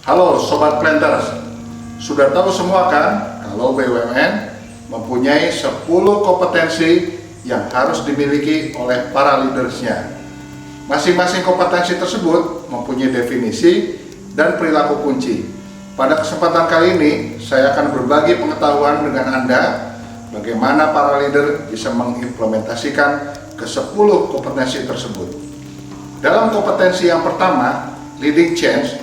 Halo Sobat Planters, sudah tahu semua kan kalau BUMN mempunyai 10 kompetensi yang harus dimiliki oleh para leadersnya. Masing-masing kompetensi tersebut mempunyai definisi dan perilaku kunci. Pada kesempatan kali ini, saya akan berbagi pengetahuan dengan Anda bagaimana para leader bisa mengimplementasikan ke-10 kompetensi tersebut. Dalam kompetensi yang pertama, leading change,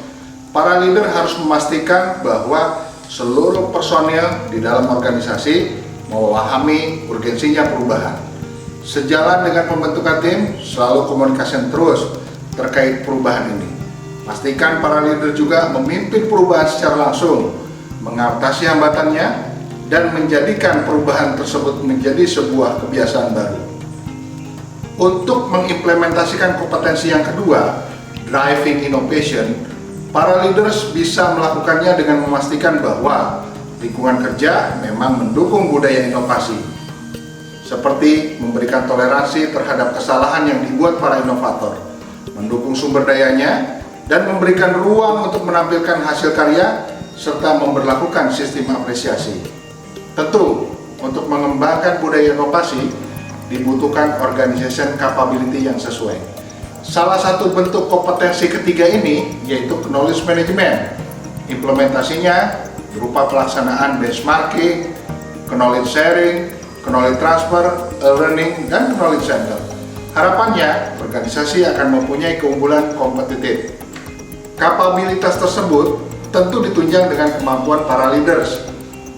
para leader harus memastikan bahwa seluruh personil di dalam organisasi memahami urgensinya perubahan. Sejalan dengan pembentukan tim, selalu komunikasi terus terkait perubahan ini. Pastikan para leader juga memimpin perubahan secara langsung, mengatasi hambatannya, dan menjadikan perubahan tersebut menjadi sebuah kebiasaan baru. Untuk mengimplementasikan kompetensi yang kedua, driving innovation, para leaders bisa melakukannya dengan memastikan bahwa lingkungan kerja memang mendukung budaya inovasi, seperti memberikan toleransi terhadap kesalahan yang dibuat para inovator, mendukung sumber dayanya, dan memberikan ruang untuk menampilkan hasil karya, serta memberlakukan sistem apresiasi. Tentu, untuk mengembangkan budaya inovasi, dibutuhkan organization capability yang sesuai. Salah satu bentuk kompetensi ketiga ini yaitu knowledge management. Implementasinya berupa pelaksanaan benchmarking, knowledge sharing, knowledge transfer, learning, dan knowledge center. Harapannya, organisasi akan mempunyai keunggulan kompetitif. Kapabilitas tersebut tentu ditunjang dengan kemampuan para leaders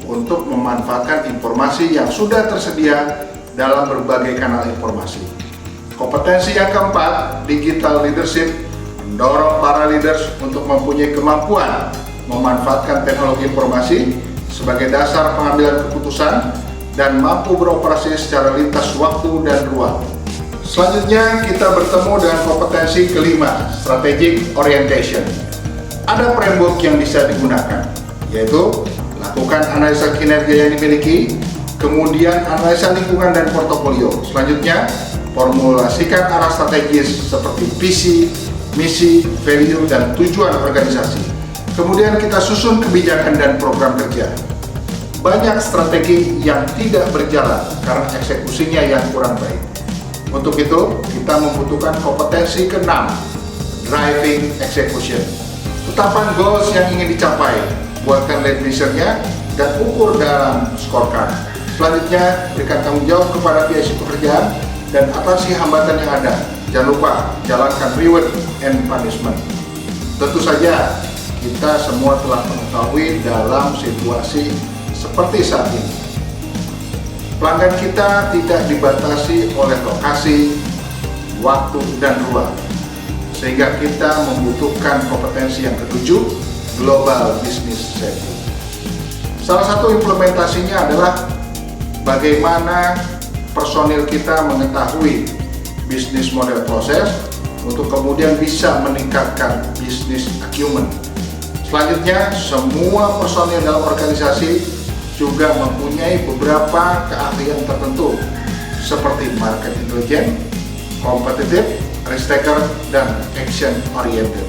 untuk memanfaatkan informasi yang sudah tersedia dalam berbagai kanal informasi. Kompetensi yang keempat, digital leadership, mendorong para leaders untuk mempunyai kemampuan memanfaatkan teknologi informasi sebagai dasar pengambilan keputusan dan mampu beroperasi secara lintas waktu dan ruang. Selanjutnya kita bertemu dengan kompetensi kelima, strategic orientation. Ada framework yang bisa digunakan, yaitu lakukan analisa kinerja yang dimiliki, kemudian analisa lingkungan dan portofolio. Selanjutnya, formulasikan arah strategis seperti visi, misi, value, dan tujuan organisasi. Kemudian kita susun kebijakan dan program kerja. Banyak strategi yang tidak berjalan karena eksekusinya yang kurang baik. Untuk itu, kita membutuhkan kompetensi ke-6, driving execution. Tetapkan goals yang ingin dicapai, buatkan lead measure-nya, dan ukur dalam scorecard. Selanjutnya, berikan tanggung jawab kepada pihak pekerjaan dan atasi hambatan yang ada. Jangan lupa jalankan reward and punishment. Tentu saja kita semua telah mengetahui dalam situasi seperti saat ini, pelanggan kita tidak dibatasi oleh lokasi, waktu, dan ruang, sehingga kita membutuhkan kompetensi yang ketujuh, global business savvy. Salah satu implementasinya adalah bagaimana personil kita mengetahui bisnis model proses untuk kemudian bisa meningkatkan bisnis acumen. Selanjutnya, semua personil dalam organisasi juga mempunyai beberapa keahlian tertentu seperti market intelligence, kompetitif, risk taker, dan action oriented.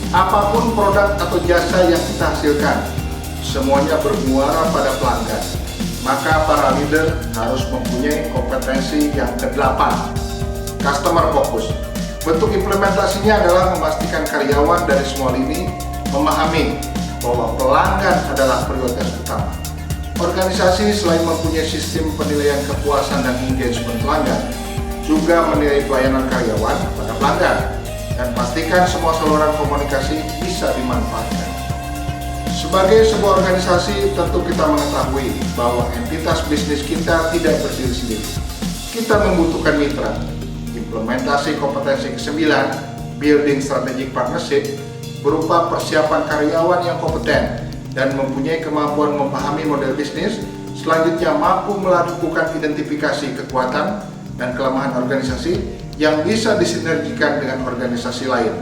Apapun produk atau jasa yang kita hasilkan, semuanya bermuara pada pelanggan. Maka para leader harus mempunyai kompetensi yang ke-8, customer focus. Bentuk implementasinya adalah memastikan karyawan dari semua lini memahami bahwa pelanggan adalah prioritas utama. Organisasi selain mempunyai sistem penilaian kepuasan dan engagement pelanggan, juga menilai pelayanan karyawan pada pelanggan, dan pastikan semua saluran komunikasi bisa dimanfaatkan. Sebagai sebuah organisasi, tentu kita mengetahui bahwa entitas bisnis kita tidak berdiri sendiri. Kita membutuhkan mitra. Implementasi kompetensi ke-9, building strategic partnership, berupa persiapan karyawan yang kompeten dan mempunyai kemampuan memahami model bisnis. Selanjutnya, mampu melakukan identifikasi kekuatan dan kelemahan organisasi yang bisa disinergikan dengan organisasi lain.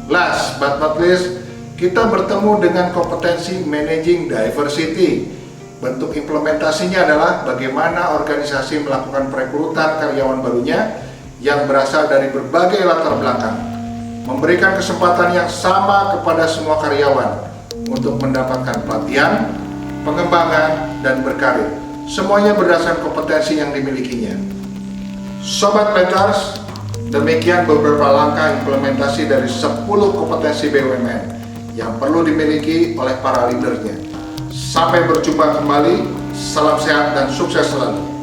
Last but not least, kita bertemu dengan kompetensi managing diversity. Bentuk implementasinya adalah bagaimana organisasi melakukan perekrutan karyawan barunya yang berasal dari berbagai latar belakang. memberikan kesempatan yang sama kepada semua karyawan untuk mendapatkan pelatihan, pengembangan, dan berkarir. Semuanya berdasarkan kompetensi yang dimilikinya. Sobat Planters, demikian beberapa langkah implementasi dari 10 kompetensi BUMN yang perlu dimiliki oleh para leadernya. Sampai berjumpa kembali, salam sehat dan sukses selalu.